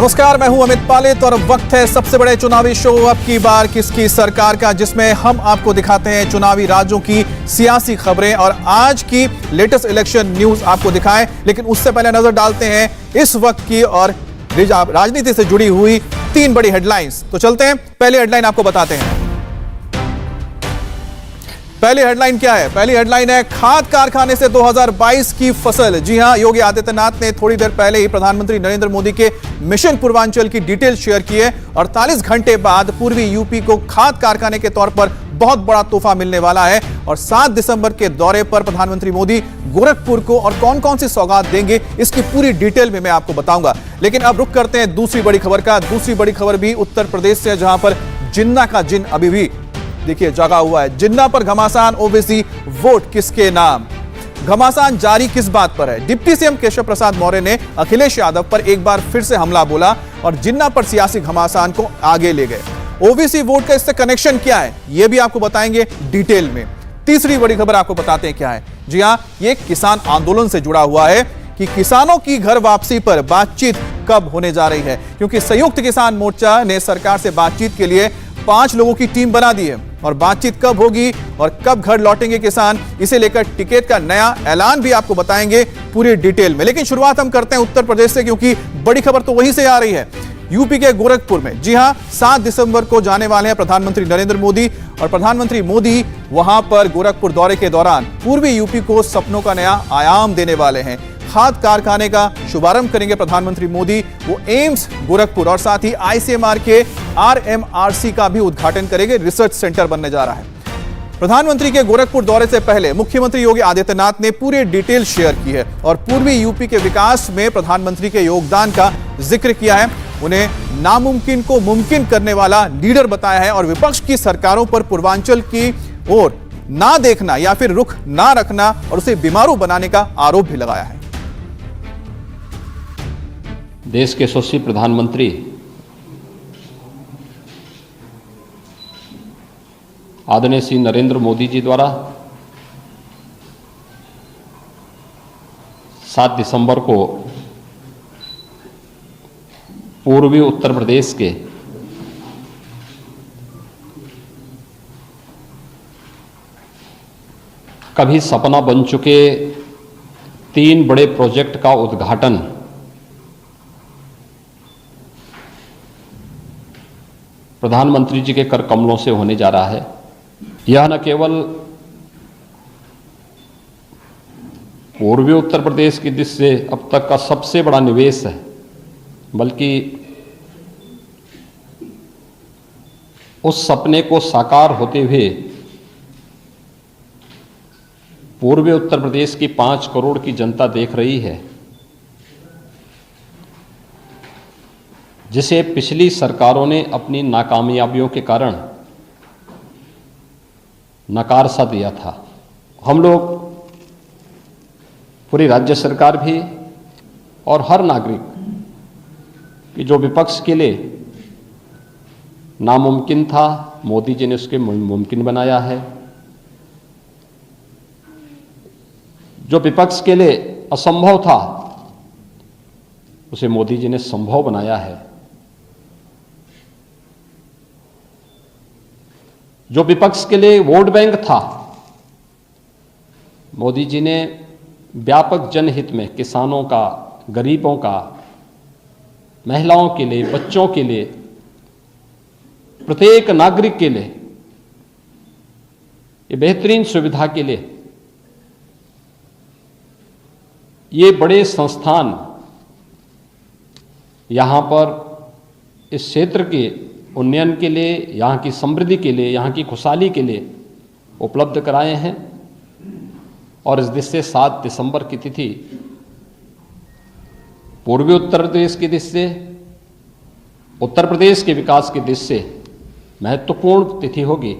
नमस्कार, मैं हूं अमित पालित और वक्त है सबसे बड़े चुनावी शो अब की बार किसकी सरकार का, जिसमें हम आपको दिखाते हैं चुनावी राज्यों की सियासी खबरें और आज की लेटेस्ट इलेक्शन न्यूज आपको दिखाएं। लेकिन उससे पहले नजर डालते हैं इस वक्त की और राजनीति से जुड़ी हुई 3 बड़ी हेडलाइंस। तो चलते हैं, पहली हेडलाइन आपको बताते हैं। पहली हेडलाइन क्या है? पहली हेडलाइन है खाद कारखाने से 2022 की फसल। जी हां, योगी आदित्यनाथ ने थोड़ी देर पहले ही प्रधानमंत्री नरेंद्र मोदी के मिशन पूर्वांचल की डिटेल शेयर की है। 48 घंटे बाद पूर्वी यूपी को खाद कारखाने के तौर पर बहुत बड़ा तोहफा मिलने वाला है और 7 दिसंबर के दौरे पर प्रधानमंत्री मोदी गोरखपुर को और कौन कौन सी सौगात देंगे इसकी पूरी डिटेल में मैं आपको बताऊंगा। लेकिन अब रुक करते हैं दूसरी बड़ी खबर का। दूसरी बड़ी खबर भी उत्तर प्रदेश से, जहां पर जिन्ना का जिन अभी भी देखिए जगा हुआ है। जिन्ना पर घमासान, ओबीसी वोट किसके नाम। घमासान जारी किस बात पर है? डिप्टी सीएम केशव प्रसाद मौर्य ने अखिलेश यादव पर एक बार फिर से हमला बोला और जिन्ना पर सियासी घमासान को आगे ले गए। ओबीसी वोट का इससे कनेक्शन क्या है यह भी आपको बताएंगे डिटेल में। तीसरी बड़ी खबर आपको बताते हैं क्या है। जी हां, ये किसान आंदोलन से जुड़ा हुआ है कि किसानों की घर वापसी पर बातचीत कब होने जा रही है, क्योंकि संयुक्त किसान मोर्चा ने सरकार से बातचीत के लिए 5 लोगों की टीम बना दी है और बातचीत कब होगी और कब घर लौटेंगे किसान, इसे लेकर टिकट का नया ऐलान भी आपको बताएंगे पूरी डिटेल में। लेकिन शुरुआत हम करते हैं उत्तर प्रदेश से, क्योंकि बड़ी खबर तो वहीं से आ रही है, यूपी के गोरखपुर में। जी हां, 7 दिसंबर को जाने वाले हैं प्रधानमंत्री नरेंद्र मोदी और प्रधानमंत्री मोदी वहां पर गोरखपुर दौरे के दौरान पूर्वी यूपी को सपनों का नया आयाम देने वाले हैं। खाद कारखाने का शुभारंभ करेंगे प्रधानमंत्री मोदी। वो एम्स गोरखपुर और साथ ही आईसीएमआर के आरएमआरसी का भी उद्घाटन करेंगे। रिसर्च सेंटर बनने जा रहा है। प्रधानमंत्री के गोरखपुर दौरे से पहले मुख्यमंत्री योगी आदित्यनाथ ने पूरी डिटेल शेयर की है और पूर्वी यूपी के विकास में प्रधानमंत्री के योगदान का जिक्र किया है। उन्हें नामुमकिन को मुमकिन करने वाला लीडर बताया है और विपक्ष की सरकारों पर पूर्वांचल की ओर ना देखना या फिर रुख ना रखना और उसे बीमारू बनाने का आरोप भी लगाया है। देश के यशस्वी प्रधानमंत्री आदरणीय श्री नरेंद्र मोदी जी द्वारा 7 दिसंबर को पूर्वी उत्तर प्रदेश के कभी सपना बन चुके 3 बड़े प्रोजेक्ट का उद्घाटन प्रधानमंत्री जी के कर कमलों से होने जा रहा है। यह न केवल पूर्वी उत्तर प्रदेश की दृष्टि से अब तक का सबसे बड़ा निवेश है, बल्कि उस सपने को साकार होते हुए पूर्वी उत्तर प्रदेश की 5 करोड़ की जनता देख रही है, जिसे पिछली सरकारों ने अपनी नाकामयाबियों के कारण नकार सा दिया था। हम लोग, पूरी राज्य सरकार भी और हर नागरिक कि जो विपक्ष के लिए नामुमकिन था, मोदी जी ने उसके मुमकिन बनाया है। जो विपक्ष के लिए असंभव था, उसे मोदी जी ने संभव बनाया है। जो विपक्ष के लिए वोट बैंक था, मोदी जी ने व्यापक जनहित में किसानों का, गरीबों का, महिलाओं के लिए, बच्चों के लिए, प्रत्येक नागरिक के लिए ये बेहतरीन सुविधा के लिए ये बड़े संस्थान यहाँ पर इस क्षेत्र के उन्नयन के लिए, यहाँ की समृद्धि के लिए, यहाँ की खुशहाली के लिए उपलब्ध कराए हैं। और इस दृष्टि से 7 दिसंबर की तिथि पूर्वी उत्तर प्रदेश की दृष्टि से, उत्तर प्रदेश के विकास की दृष्टि से महत्वपूर्ण तिथि होगी।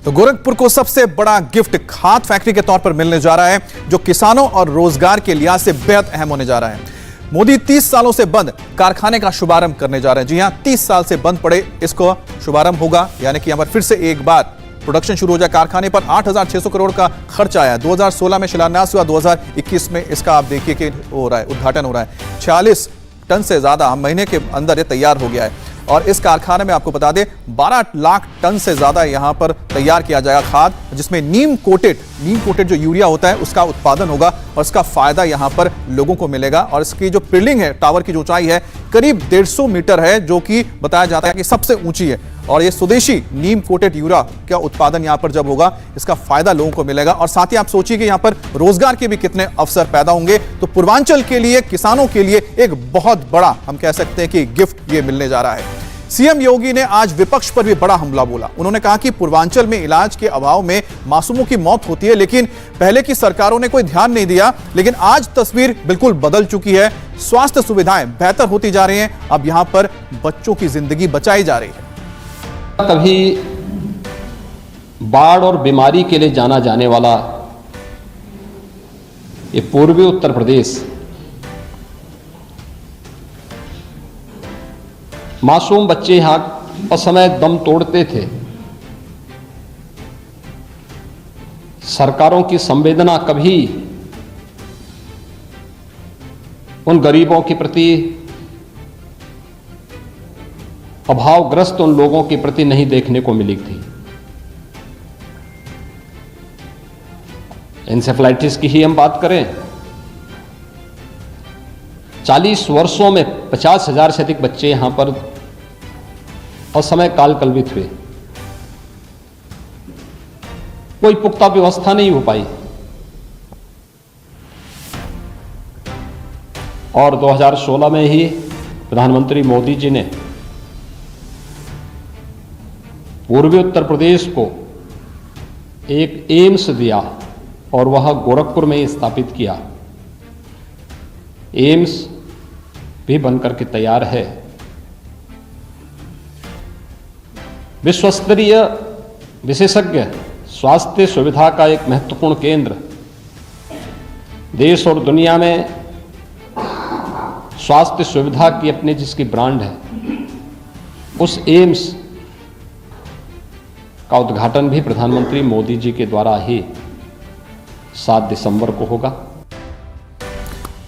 तो गोरखपुर को सबसे बड़ा गिफ्ट खाद फैक्ट्री के तौर पर मिलने जा रहा है, जो किसानों और रोजगार के लिहाज से बेहद अहम होने जा रहा है। मोदी 30 सालों से बंद कारखाने का शुभारंभ करने जा रहे हैं। जी हां, 30 साल से बंद पड़े इसको शुभारंभ होगा, यानी कि यहां पर फिर से एक बार प्रोडक्शन शुरू हो जाए। कारखाने पर 8,600 करोड़ का खर्च आया। 2016 में शिलान्यास हुआ, 2021 में इसका आप देखिए कि हो रहा है, उद्घाटन हो रहा है। 46 टन से ज्यादा महीने के अंदर ये तैयार हो गया है। और इस कारखाने में आपको बता दें 12 लाख टन से ज्यादा यहां पर तैयार किया जाएगा खाद, जिसमें नीम कोटेड जो यूरिया होता है उसका उत्पादन होगा और इसका फायदा यहां पर लोगों को मिलेगा। और इसकी जो पिलिंग है, टावर की जो ऊंचाई है करीब 150 मीटर है, जो कि बताया जाता है कि सबसे ऊंची है। और ये स्वदेशी नीम कोटेड यूरिया का उत्पादन यहां पर जब होगा, इसका फायदा लोगों को मिलेगा। और साथ ही आप सोचिए कि यहां पर रोजगार के भी कितने अवसर पैदा होंगे। तो पूर्वांचल के लिए, किसानों के लिए एक बहुत बड़ा, हम कह सकते हैं कि गिफ्ट ये मिलने जा रहा है। सीएम योगी ने आज विपक्ष पर भी बड़ा हमला बोला। उन्होंने कहा कि पूर्वांचल में इलाज के अभाव में मासूमों की मौत होती है, लेकिन पहले की सरकारों ने कोई ध्यान नहीं दिया। लेकिन आज तस्वीर बिल्कुल बदल चुकी है। स्वास्थ्य सुविधाएं बेहतर होती जा रही हैं। अब यहां पर बच्चों की जिंदगी बचाई जा रही है। कभी बाढ़ और बीमारी के लिए जाना जाने वाला ये पूर्वी उत्तर प्रदेश मासूम बच्चे यहां असमय दम तोड़ते थे। सरकारों की संवेदना कभी उन गरीबों के प्रति, अभावग्रस्त उन लोगों के प्रति नहीं देखने को मिली थी। एन्सेफेलाइटिस की ही हम बात करें, 40 वर्षों में 50,000 से अधिक बच्चे यहां पर असमय काल कलवित हुए। कोई पुख्ता व्यवस्था नहीं हो पाई। और 2016 में ही प्रधानमंत्री मोदी जी ने पूर्वी उत्तर प्रदेश को एक एम्स दिया और वह गोरखपुर में ही स्थापित किया। एम्स भी बनकर के तैयार है। विश्वस्तरीय विशेषज्ञ स्वास्थ्य सुविधा का एक महत्वपूर्ण केंद्र, देश और दुनिया में स्वास्थ्य सुविधा की अपनी जिसकी ब्रांड है, उस एम्स का उद्घाटन भी प्रधानमंत्री मोदी जी के द्वारा ही 7 दिसंबर को होगा।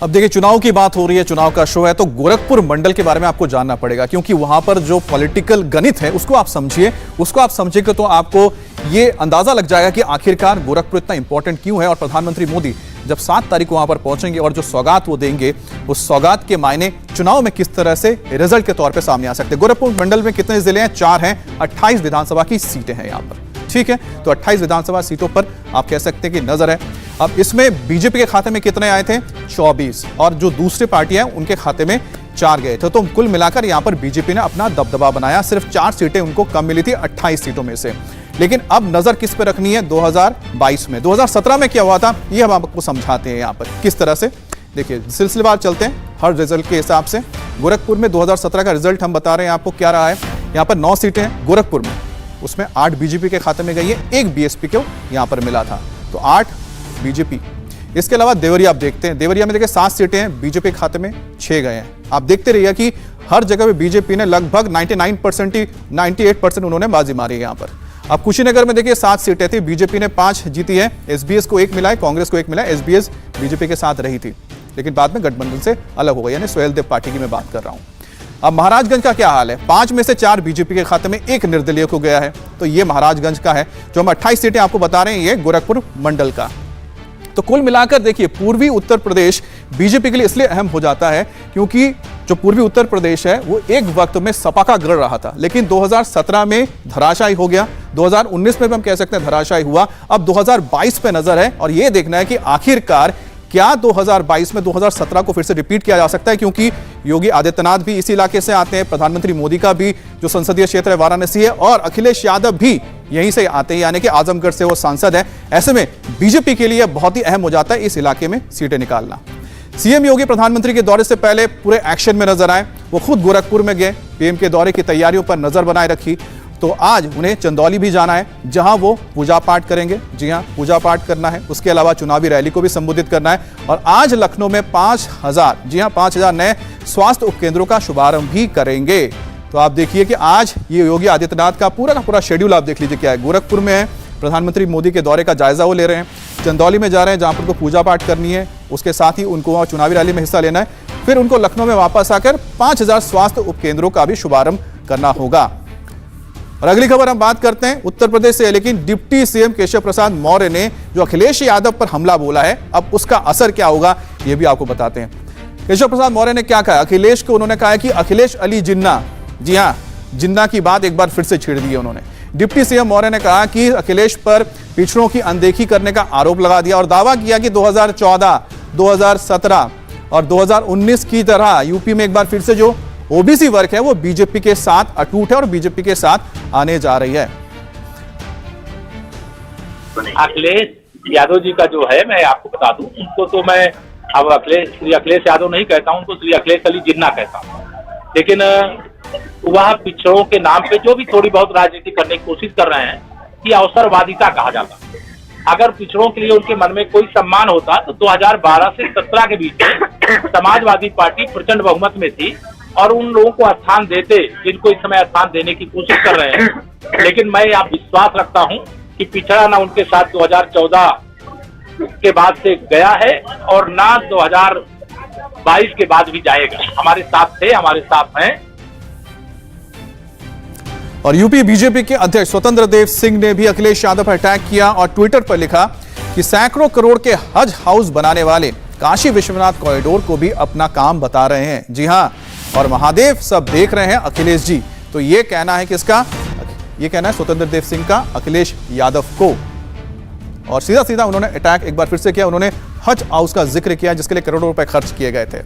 अब देखिए, चुनाव की बात हो रही है, चुनाव का शो है, तो गोरखपुर मंडल के बारे में आपको जानना पड़ेगा, क्योंकि वहां पर जो पॉलिटिकल गणित है उसको आप समझिए। उसको आप समझिएगा तो आपको ये अंदाजा लग जाएगा कि आखिरकार गोरखपुर इतना इंपॉर्टेंट क्यों है। और प्रधानमंत्री मोदी जब 7 तारीख को वहां पर पहुंचेंगे और जो सौगात वो देंगे, उस सौगात के मायने चुनाव में किस तरह से रिजल्ट के तौर पर सामने आ सकते हैं। गोरखपुर मंडल में कितने जिले हैं? 4 हैं। 28 विधानसभा की सीटें हैं यहाँ पर, ठीक है। तो 28 विधानसभा सीटों पर आप कह सकते हैं कि नजर है। अब इसमें बीजेपी के खाते में कितने आए थे? 24। और जो दूसरी पार्टियां हैं उनके खाते में 4 गए थे। तो कुल मिलाकर यहां पर बीजेपी ने अपना दबदबा बनाया। सिर्फ 4 सीटें उनको कम मिली थी 28 सीटों में से। लेकिन अब नजर किस पे रखनी है? 2022 में। 2017 में क्या हुआ था ये हम आपको समझाते हैं यहां पर किस तरह से। देखिए, सिलसिलेवार चलते हैं हर रिजल्ट के हिसाब से। गोरखपुर में 2017 का रिजल्ट हम बता रहे हैं आपको क्या रहा है। यहाँ पर 9 सीटें हैं गोरखपुर में, उसमें 8 बीजेपी के खाते में गई है, 1 बीएसपी को यहां पर मिला था, तो 8 बीजेपी। इसके अलावा देवरिया आप देखते हैं, देवरिया में देखिए 7 सीटें हैं, बीजेपी के खाते में 6 गए हैं। आप देखते रहिए कि हर जगह पे बीजेपी ने लगभग 98% उन्होंने बाजी मारी है यहाँ पर। अब कुशीनगर में देखिए 7 सीटें थी, बीजेपी ने 5 जीती है, एसबीएस को 1 मिला है, कांग्रेस को 1 मिला है। एसबीएस बीजेपी के साथ रही थी, लेकिन बाद में गठबंधन से अलग हो गई, यानी सुहेलदेव पार्टी की मैं बात कर रहा हूं। अब महाराजगंज का क्या हाल है? 5 में से 4 बीजेपी के खाते में, 1 निर्दलीय को गया है। तो ये महाराजगंज का है, जो हम 28 सीटें आपको बता रहे हैं, ये गोरखपुर मंडल का। तो कुल मिलाकर देखिए, पूर्वी उत्तर प्रदेश बीजेपी के लिए इसलिए अहम हो जाता है क्योंकि जो पूर्वी उत्तर प्रदेश है वो एक वक्त में सपा का गढ़ रहा था, लेकिन 2017 में धराशायी हो गया। 2019 में भी हम कह सकते हैं धराशायी हुआ। अब 2022 पे नजर है और ये देखना है कि आखिरकार क्या 2022 में 2017 को फिर से रिपीट किया जा सकता है, क्योंकि योगी आदित्यनाथ भी इसी इलाके से आते हैं, प्रधानमंत्री मोदी का भी जो संसदीय क्षेत्र है वाराणसी है, और अखिलेश यादव भी यहीं से आते हैं, यानी कि आजमगढ़ से वो सांसद है। ऐसे में बीजेपी के लिए बहुत ही अहम हो जाता है इस इलाके में सीटें निकालना। सीएम योगी प्रधानमंत्री के दौरे से पहले पूरे एक्शन में नजर आए। वो खुद गोरखपुर में गए, पीएम के दौरे की तैयारियों पर नजर बनाए रखी। तो आज उन्हें चंदौली भी जाना है, जहां वो पूजा पाठ करेंगे। जी हां, पूजा पाठ करना है, उसके अलावा चुनावी रैली को भी संबोधित करना है। और आज लखनऊ में 5,000 नए स्वास्थ्य उपकेंद्रों का शुभारंभ भी करेंगे। तो आप देखिए कि आज ये योगी आदित्यनाथ का पूरा शेड्यूल आप देख लीजिए क्या है। गोरखपुर में है, प्रधानमंत्री मोदी के दौरे का जायजा वो ले रहे हैं। चंदौली में जा रहे हैं जहां पर उनको पूजा पाठ करनी है, उसके साथ ही उनको वहां चुनावी रैली में हिस्सा लेना है। फिर उनको लखनऊ में वापस आकर 5000 स्वास्थ्य उपकेंद्रों का भी शुभारंभ करना होगा। और अगली खबर हम बात करते हैं उत्तर प्रदेश से, लेकिन डिप्टी सीएम केशव प्रसाद मौर्य ने जो अखिलेश यादव पर हमला बोला है, अब उसका असर क्या होगा ये भी आपको बताते हैं। केशव प्रसाद मौर्य ने क्या कहा अखिलेश को? उन्होंने कहा कि अखिलेश अली जिन्ना, जी हां, जिन्ना की बात एक बार फिर से छेड़ दी है उन्होंने। डिप्टी सीएम मौर्य ने कहा कि अखिलेश पर पिछड़ों की अनदेखी करने का आरोप लगा दिया और दावा किया कि 2014, 2017 और 2019 की तरह यूपी में एक बार फिर से जो ओबीसी वर्ग है वो बीजेपी के साथ अटूट है और बीजेपी के साथ आने जा रही है। अखिलेश यादव जी का जो है, मैं आपको बता दूं, उनको तो मैं अब श्री अखिलेश यादव नहीं कहता हूं, उनको श्री अखिलेश अली जिन्ना कहता हूं। लेकिन वह पिछड़ों के नाम पे जो भी थोड़ी बहुत राजनीति करने की कोशिश कर रहे हैं, ये अवसरवादिता कहा जाता है। अगर पिछड़ों के लिए उनके मन में कोई सम्मान होता तो 2012 से 17 के बीच में समाजवादी पार्टी प्रचंड बहुमत में थी और उन लोगों को स्थान देते जिनको इस समय स्थान देने की कोशिश कर रहे हैं। लेकिन मैं आप विश्वास रखता हूं कि पिछड़ा ना उनके साथ 2014 के बाद से गया है और ना 2022 के बाद भी जाएगा। हमारे साथ थे, हमारे साथ हैं। और यूपी बीजेपी के अध्यक्ष स्वतंत्र देव सिंह ने भी अखिलेश यादव पर अटैक किया और ट्विटर पर लिखा कि सैकड़ों करोड़ के हज हाउस बनाने वाले काशी विश्वनाथ कॉरिडोर को भी अपना काम बता रहे हैं। जी हां, और महादेव सब देख रहे हैं अखिलेश जी। तो ये कहना है किसका? ये कहना है स्वतंत्र देव सिंह का अखिलेश यादव को। और सीधा सीधा उन्होंने अटैक एक बार फिर से किया। उन्होंने हज हाउस का जिक्र किया जिसके लिए करोड़ों रुपए खर्च किए गए थे।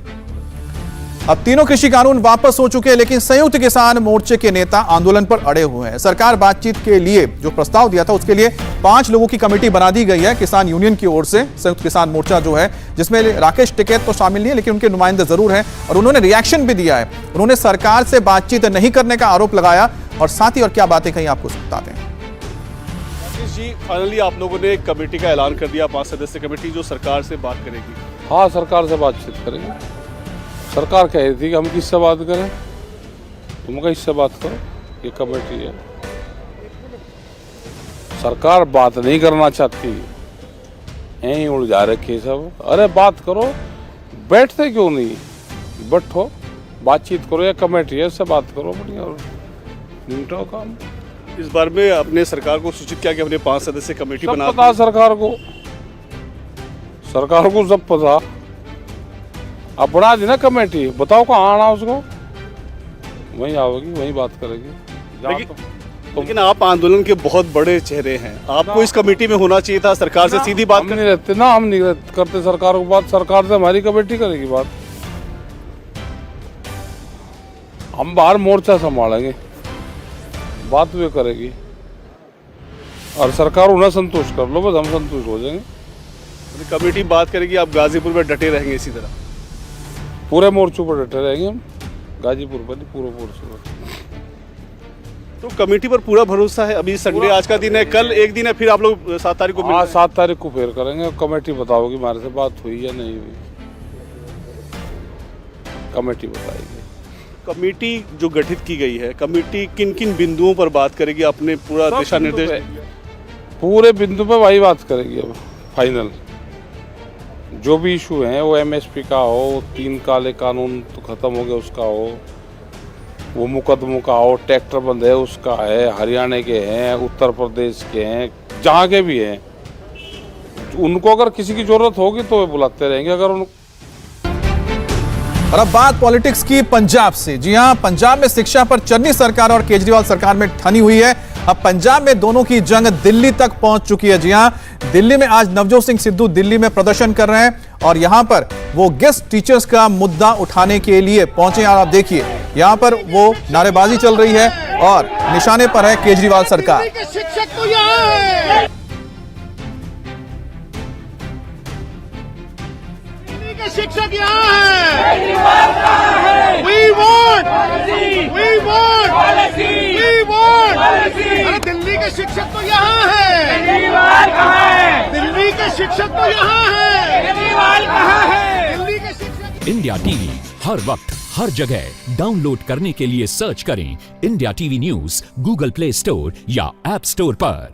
अब तीनों कृषि कानून वापस हो चुके हैं, लेकिन संयुक्त किसान मोर्चे के नेता आंदोलन पर अड़े हुए हैं। सरकार बातचीत के लिए जो प्रस्ताव दिया था उसके लिए 5 लोगों की कमेटी बना दी गई है किसान यूनियन की ओर से। संयुक्त किसान मोर्चा जो है, जिसमें राकेश टिकैत तो शामिल नहीं है लेकिन उनके नुमाइंदे जरूर हैं और उन्होंने रिएक्शन भी दिया है। उन्होंने सरकार से बातचीत नहीं करने का आरोप लगाया और साथ ही और क्या बातें कही आपको बताते हैं। जी, फाइनली आप लोगों ने एक कमेटी का ऐलान कर दिया, 5 सदस्य कमेटी जो सरकार से बात करेगी। हाँ, सरकार से बातचीत करेंगे। सरकार कह रही थी कि हम किससे बात करें, तुम किससे बात करो, ये कमेटी है। सरकार बात नहीं करना चाहती, यहीं उलझा रखी सब। अरे बात करो, बैठते क्यों नहीं? बैठो, बातचीत करो, ये कमेटी है, उससे बात करो, बढ़िया निपटाओ काम। इस बार में अपने सरकार को सूचित किया कि हमने 5 सदस्य कमेटी बना। पता सरकार को सब पता। अब बना दी ना कमेटी, बताओ कहाँ आना उसको, वहीं आओगी, वहीं बात करेगी। लेकिन आप आंदोलन के बहुत बड़े चेहरे हैं, आपको इस कमेटी में होना चाहिए था। सरकार से सीधी बात नहीं रहते ना, हम नहीं करते सरकार को बात, सरकार से हमारी कमेटी करेगी बात। हम बाहर मोर्चा संभालेंगे, बात वे करेगी और सरकार उन्हें संतुष्ट कर लो, बस हम संतुष्ट हो जाएंगे। कमेटी बात करेगी, आप गाजीपुर में डटे रहेंगे इसी तरह? पूरे मोर्चों पर डटे रहेंगे हम, गाजीपुर पर नहीं, पूरे मोर्चों पर। तो कमेटी पर पूरा भरोसा है? अभी संडे आज का दिन है, कल एक दिन है, फिर आप लोग 7 तारीख को? हाँ, 7 तारीख को फिर करेंगे। कमेटी बताओगी हमारे से बात हुई या नहीं हुई, कमेटी बताएगी। कमेटी जो गठित की गई है, कमेटी किन किन बिंदुओं पर बात करेगी? अपने पूरा दिशा निर्देश पूरे बिंदु पे वही बात करेगी। अब फाइनल जो भी इशू है, वो एमएसपी का हो, 3 काले कानून तो खत्म हो गया उसका हो, वो मुकदमों का हो, ट्रैक्टर बंद है उसका है, हरियाणा के हैं, उत्तर प्रदेश के हैं, जहाँ के भी हैं, उनको अगर किसी की जरूरत होगी तो वे बुलाते रहेंगे। अगर उन और अब बात पॉलिटिक्स की पंजाब से। जी हां, पंजाब में शिक्षा पर चन्नी सरकार और केजरीवाल सरकार में ठनी हुई है। अब पंजाब में दोनों की जंग दिल्ली तक पहुंच चुकी है। जी हां, दिल्ली में आज नवजोत सिंह सिद्धू दिल्ली में प्रदर्शन कर रहे हैं और यहां पर वो गेस्ट टीचर्स का मुद्दा उठाने के लिए पहुंचे हैं। और आप देखिए यहां पर वो नारेबाजी चल रही है और निशाने पर है केजरीवाल सरकार। शिक्षक यहाँ है। We want अरे दिल्ली के शिक्षक तो यहाँ है। दिल्ली के शिक्षक तो यहाँ है। दिल्ली के शिक्षक इंडिया टीवी हर वक्त हर जगह डाउनलोड करने के लिए सर्च करें India TV news Google play store या ऐप स्टोर पर।